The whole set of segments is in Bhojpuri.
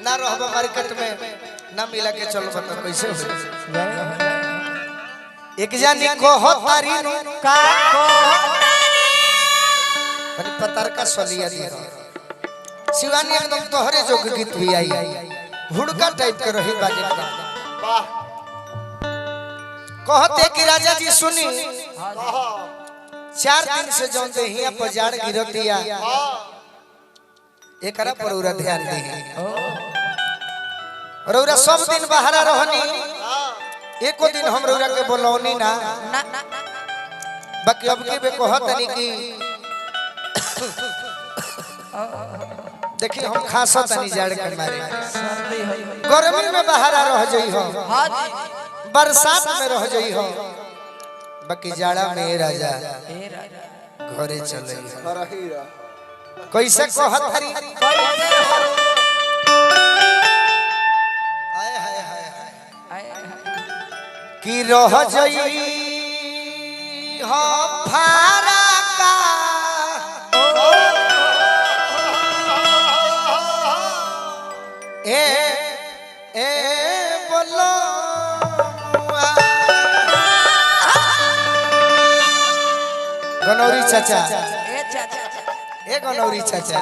ना रहब मार्केट में ना मिला के चलो बता कैसे हो एक जानी को हो तारी नु का को बड़ी पतार का सोलिया दी शिवानी एकदम तोहरे जोग गीत भी आई हुड़का टाइप के रही बाजे का वाह कहते कि राजा जी सुनी 4 दिन से जौन देहिया पर जाड़ गिरतिया एकरा पर उरा ध्यान दी रौरा सब दिन बाहरा रहनी एको दिन हम रौरा के बोलौनी ना बाकी अब के बे कहतनी कि देखिए हम खासा तनी जाड़ के मारे गर्मी में बाहरा रह जई हो बरसात में रह जई हो बाकी जाड़ा में राजा घरे चले कैसे कहत हरी आए हाय हाय कि रह जई हो फारा का ए ए बोलो गनौरी चाचा ए गनौरी चाचा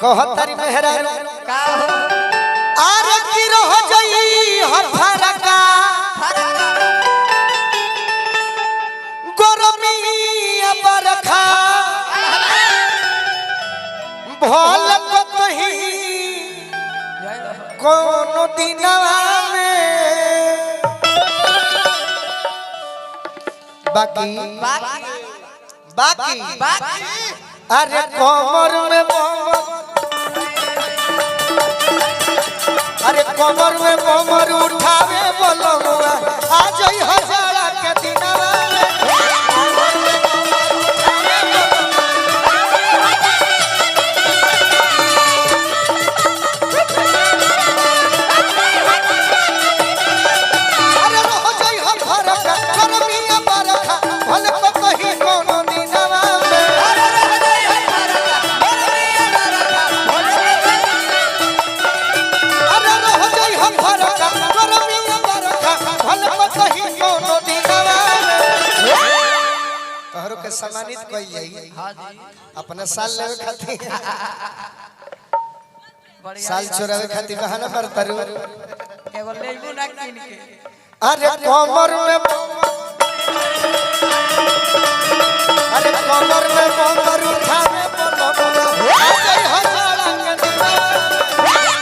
कहत तारी मेहरा का आर की रह जई हो फरका गरमी बरखा भोल को कही कोनो दिनवा में बाकी बाकी अरे कमर में अरे कमर में कमर उठावे बोलो आ जई हजारा के दिनवा सम्मानित कई जाई अपना साल लेवे खातिर साल चोरावे खातिर बहाना करता रू एगो लेबू ना किन के अरे कमर में कमर उठावे बोलो जय हजारा के दिनवा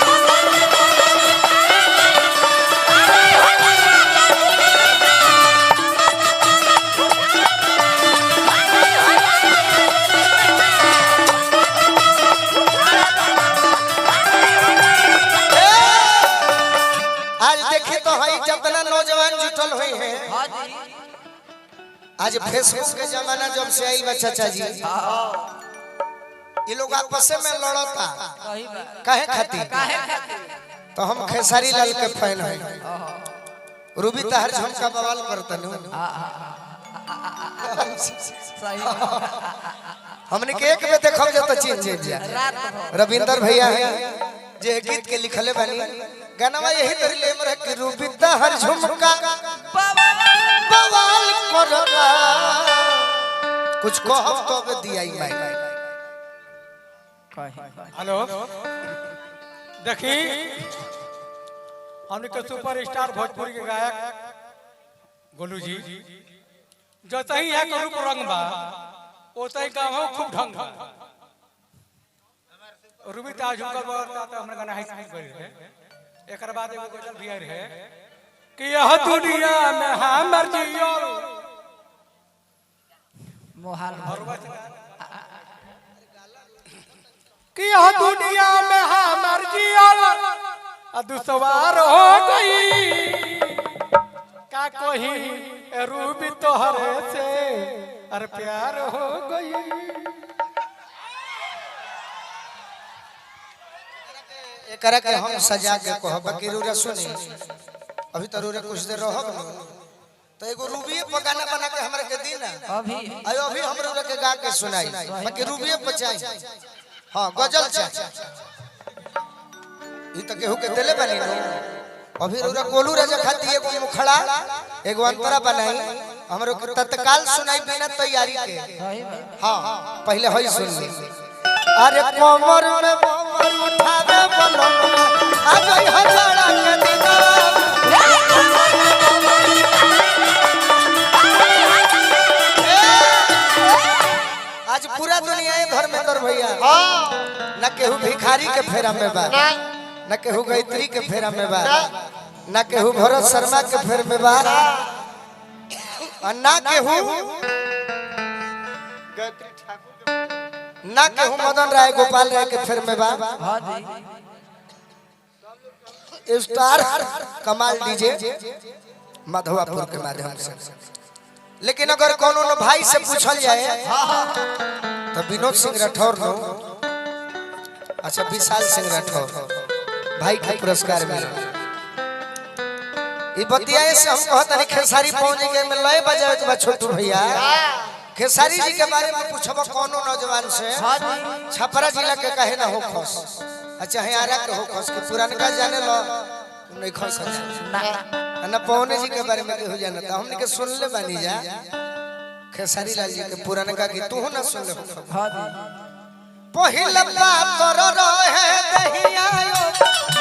आज फेसबुक के जमाना जब से आई बा चाचा जी ये लोग आपस में लड़ता काहे खातिर तो हम खेसारी लाल के फैन हैं रूबी तहर झुमका बवाल करतन हमने के एक में देखब जब तो चीन जा रविंदर भैया है जे गीत के लिखले बानी गाना यही तरी ले मरे कि रूबी तहर झुमका बवाल करता कुछ कहब तो बे दियाई माई हेलो देखी हमने के सुपरस्टार भोजपुरी के गायक गोलू जी जो तही है के रूप रंग बा ओतई का हो खूब ढंग बा रूबी ताज हुनकर बरता तो हमने गाना हाई स्पीड कर रहे एकर बाद एगो गजल भी आ रहे कि यह दुनिया में हमर जियो मोहाल कि यह दुनिया में हमर जियो दुसवार हो गई का कोई रूबी तोहरे से अरे प्यार हो गई एकरा के हम सजा के कहब कि रूरा सुनी अभी तो रूरा कुछ देर रहब न तो एगो रूबी पे गाना बना के हमरा के दी ना अभी अभी हम रूरा के गा के सुनाई बाकी रूबी पे चाहिए हां गजल चाहिए ई त केहू के देले बनी नो अभी रोरा गोलू राजा खाती एगो मुखड़ा एगो अंतरा बनाई हमरो तत्काल सुनाई बिना तैयारी के हां पहले होई सुन ली अरे कमर में बमर उठावे बलम आ गई हजारा के दिना आज पूरा दुनिया है धर्मेंद्र भैया न केहू भिखारी के फेरा में बा न केहू गायत्री के फेरा में बा न केहू भरत शर्मा के फेर में बा ना केहू ना केहू मदन राय गोपाल राय के फेर में बा स्टार कमाल डीजे मधुआपुर के माध्यम से लेकिन अगर कोनो न भाई से पूछल जाए तो विनोद सिंह राठौर नो अच्छा विशाल सिंह राठौर भाई के पुरस्कार मिला ई बतियाए से हम कहत नहीं खेसारी पहुंचे के में लय बजावे के बा छोटू भैया खेसारी जी के बारे में पूछब कोनो नौजवान से छपरा जिला के कहे ना हो खस अच्छा है आरा के हो खस के पुरानका जाने लो नहीं खस ना पौने जी के बारे में हो जाना था हमने के सुन ले बानी जा खेसारी लाल जी के पुरानका की तू ना सुन ले पहिल बात कर रहे दहिया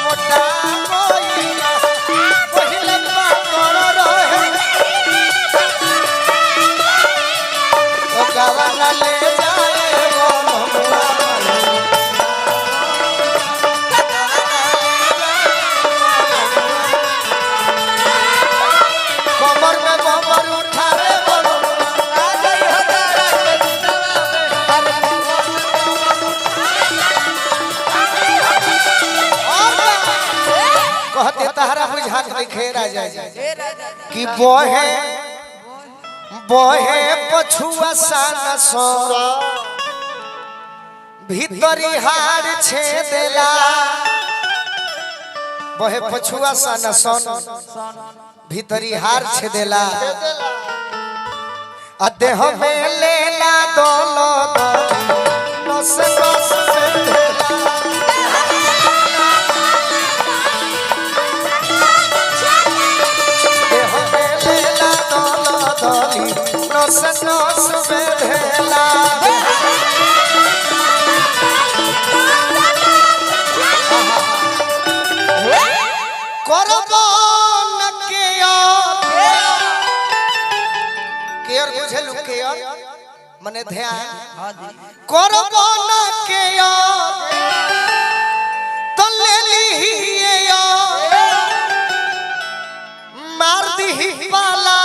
मोटा कोइला पहिल बात कर रहे ओ गावाला ले जाए वो ममुआ कमर में बमर उठावे बोलो आ गई हजारा के दिनवा में कहते तहरा बुझात नहीं खेरा जाए कि बोहे बोहे पछुआ सान सो भीतरी हार छेदेला बोहे पछुआ सान सोन भीतरी हार छेदेला आ देह में लेला दोलो दो नस नस छेदेला नस नस बेधेला करबो न केयर बुझलु केयर मने ध्यान करबो न केयर तो ले लीए मार दी पाला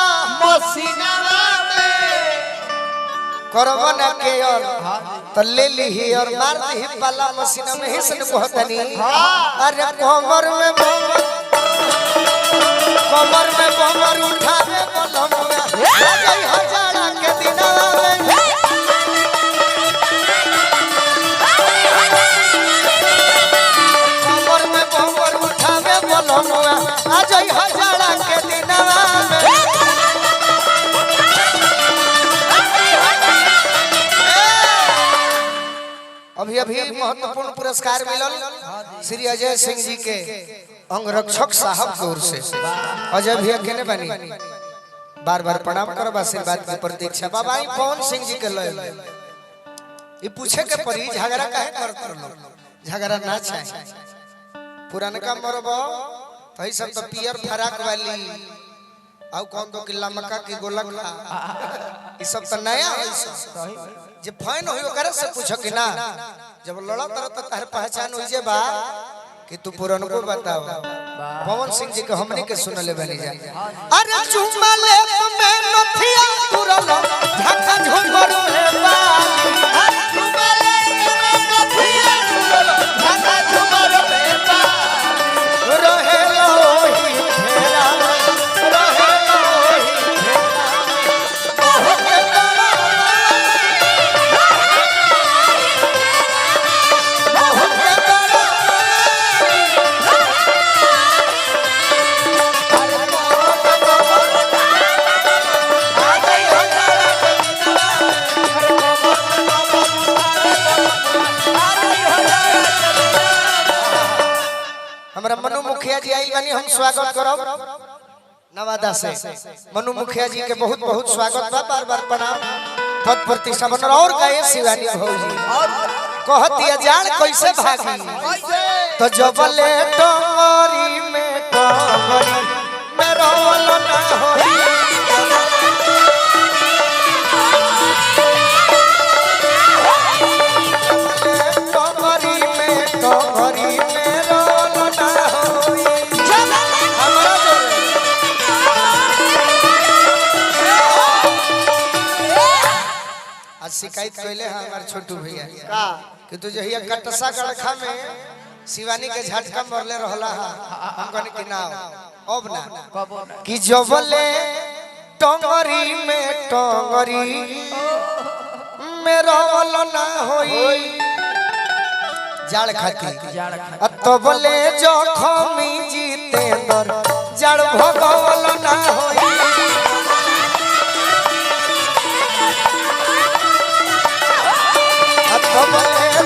मसीनावा करबो न केयर तो ले ली और मार दी पाला मसीना में ही सन कहतनी अरे कमर में बमर उठावे बलमुआ हो गई हजारा के दिनवा में कमर में बमर उठावे बलमुआ आ गई हजारा के दिनवा में अभी अभी महत्वपूर्ण पुरस्कार मिलल श्री अजय सिंह जी के अंगरक्षक साहब की ओर से अजय भैया केने बनी बार बार प्रणाम करब आशीर्वाद की प्रतीक्षा बाबा पवन सिंह जी के लय ये पूछे के परी झगड़ा काहे करत रहलो झगड़ा ना चाहे पुरानका मरबो तई सब तो पियर फराक वाली आउ कौन दो किला मक्का की गोलक ई सब तो नया है जे फैन होई ओकरा से पूछो कि ना जब लड़ा तरह तो तार पहचान होई जे बा कि तू पुरानको बताओ पवन सिंह जी के हमने के सुनले बनी जा अरे चुम्मा ले तुम्हें नथिया तुरलो ढाका झुमर ले बाली अरे चुम्मा ले तुम्हें नथिया तुरलो ढाका झुमर ले बाली रहे लोही फेरा रहे लोही फेरा हमरा मनु मुखिया जी आई बानी हम स्वागत करब नवादा से मनु मुखिया जी के बहुत बहुत स्वागत बा बार बार प्रणाम पद प्रतिष्ठा बनर और गए शिवानी भौजी कहती जान कैसे भागी तो जबले टंगरी में टंगरी में रोल ना होई शिकायत कैले हैं हमारे छोटू भैया का कि तू जहिया कटसा गड़खा में शिवानी के झटका मरले रहला हम कहने कि ना अब ना कि जबले टंगरी में रोल ना होई जाड़ खाती तबले जखमी जितेंद्र जाड़ भगवल ना होई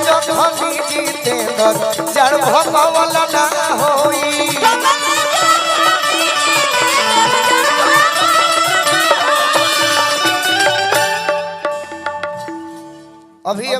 जखमी जितेंद्र जाड़ भगवल ना होई अभी